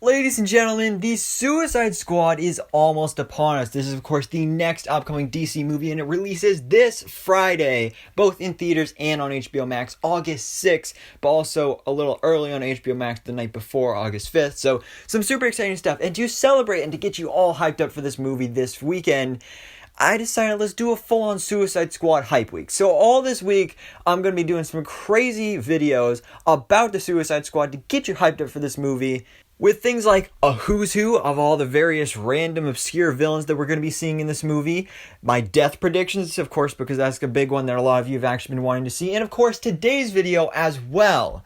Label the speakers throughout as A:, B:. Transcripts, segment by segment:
A: Ladies and gentlemen, the Suicide Squad is almost upon us. This is, of course, the next upcoming DC movie, and it releases this Friday, both in theaters and on HBO Max, August 6th, but also a little early on HBO Max the night before, August 5th. So, some super exciting stuff. And to celebrate and to get you all hyped up for this movie this weekend, I decided let's do a full-on Suicide Squad hype week. So all this week, I'm going to be doing some crazy videos about the Suicide Squad to get you hyped up for this movie, with things like a who's who of all the various random obscure villains that we're going to be seeing in this movie, my death predictions, of course, because that's a big one that a lot of you have actually been wanting to see, and of course today's video as well,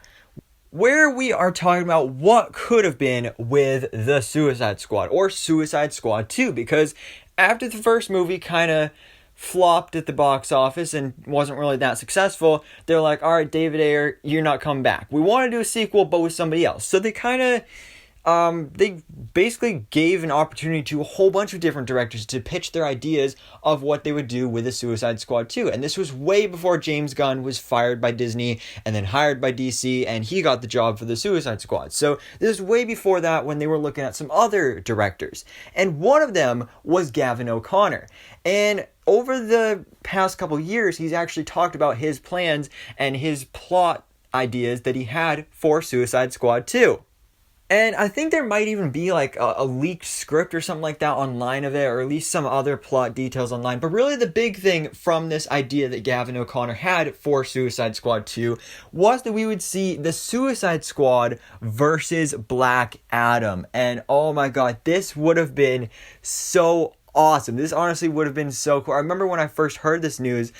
A: where we are talking about what could have been with the Suicide Squad, or Suicide Squad 2, because after the first movie kind of flopped at the box office and wasn't really that successful, they're like, alright, David Ayer, you're not coming back. We want to do a sequel, but with somebody else. So they kind of they basically gave an opportunity to a whole bunch of different directors to pitch their ideas of what they would do with the Suicide Squad 2. And this was way before James Gunn was fired by Disney and then hired by DC, and he got the job for the Suicide Squad. So this is way before that, when they were looking at some other directors. And one of them was Gavin O'Connor. And over the past couple years, he's actually talked about his plans and his plot ideas that he had for Suicide Squad 2. And I think there might even be like a leaked script or something like that online of it, or at least some other plot details online. But really the big thing from this idea that Gavin O'Connor had for Suicide Squad 2 was that we would see the Suicide Squad versus Black Adam. And oh my god, this would have been so awesome. This honestly would have been so cool. I remember when I first heard this news,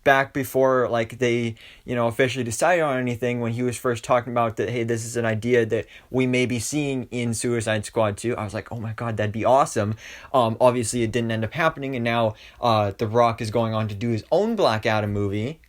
A: back before like they, officially decided on anything, when he was first talking about that, hey, this is an idea that we may be seeing in Suicide Squad 2. I was like, oh my god, that'd be awesome. Obviously it didn't end up happening, and now The Rock is going on to do his own Black Adam movie.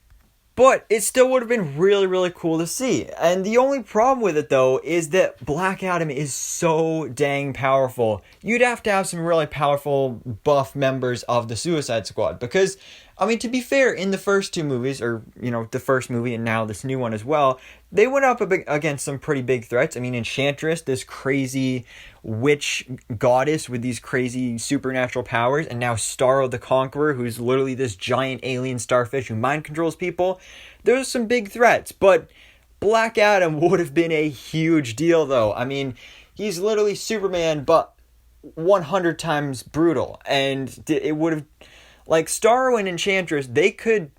A: But it still would have been really, really cool to see. And the only problem with it, though, is that Black Adam is so dang powerful. You'd have to have some really powerful, buff members of the Suicide Squad. Because, I mean, to be fair, in the first two movies, or, the first movie and now this new one as well, they went up against some pretty big threats. I mean, Enchantress, this crazy witch goddess with these crazy supernatural powers, and now Starro the Conqueror, who's literally this giant alien starfish who mind controls people. There's some big threats, but Black Adam would have been a huge deal, though. I mean, he's literally Superman, but 100 times brutal, and it would have, like, Starro and Enchantress, they could,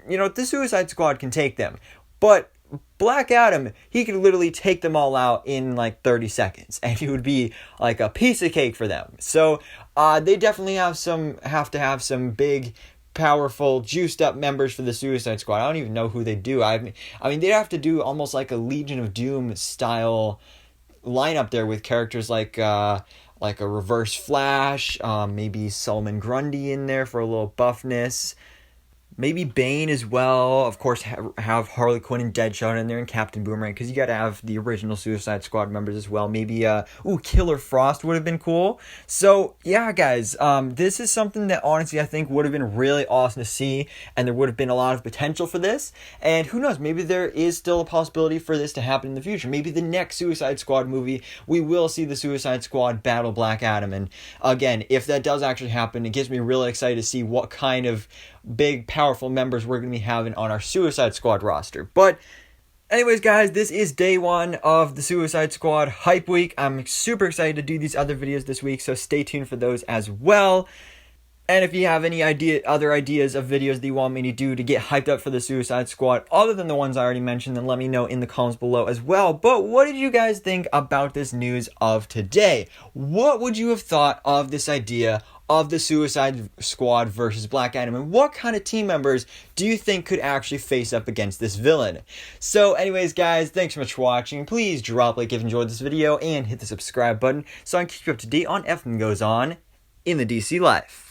A: the Suicide Squad can take them, but Black Adam, he could literally take them all out in like 30 seconds, and it would be like a piece of cake for them. So they definitely have to have some big, powerful, juiced up members for the Suicide Squad. I don't even know who they do. I mean, they'd have to do almost like a Legion of Doom style lineup there, with characters like a Reverse Flash, maybe Solomon Grundy in there for a little buffness. Maybe Bane as well. Of course, have Harley Quinn and Deadshot in there, and Captain Boomerang, because you got to have the original Suicide Squad members as well. Maybe, Killer Frost would have been cool. So, yeah, guys, this is something that honestly I think would have been really awesome to see, and there would have been a lot of potential for this. And who knows, maybe there is still a possibility for this to happen in the future. Maybe the next Suicide Squad movie, we will see the Suicide Squad battle Black Adam. And again, if that does actually happen, it gets me really excited to see what kind of big, powerful members we're going to be having on our Suicide Squad roster. But anyways, guys, this is day one of the Suicide Squad Hype Week. I'm super excited to do these other videos this week, so stay tuned for those as well. And if you have any other ideas of videos that you want me to do to get hyped up for the Suicide Squad, other than the ones I already mentioned, then let me know in the comments below as well. But what did you guys think about this news of today? What would you have thought of this idea of the Suicide Squad versus Black Adam, and what kind of team members do you think could actually face up against this villain? So anyways, guys, thanks so much for watching. Please drop a like if you enjoyed this video, and hit the subscribe button so I can keep you up to date on everything that goes on in the DC life.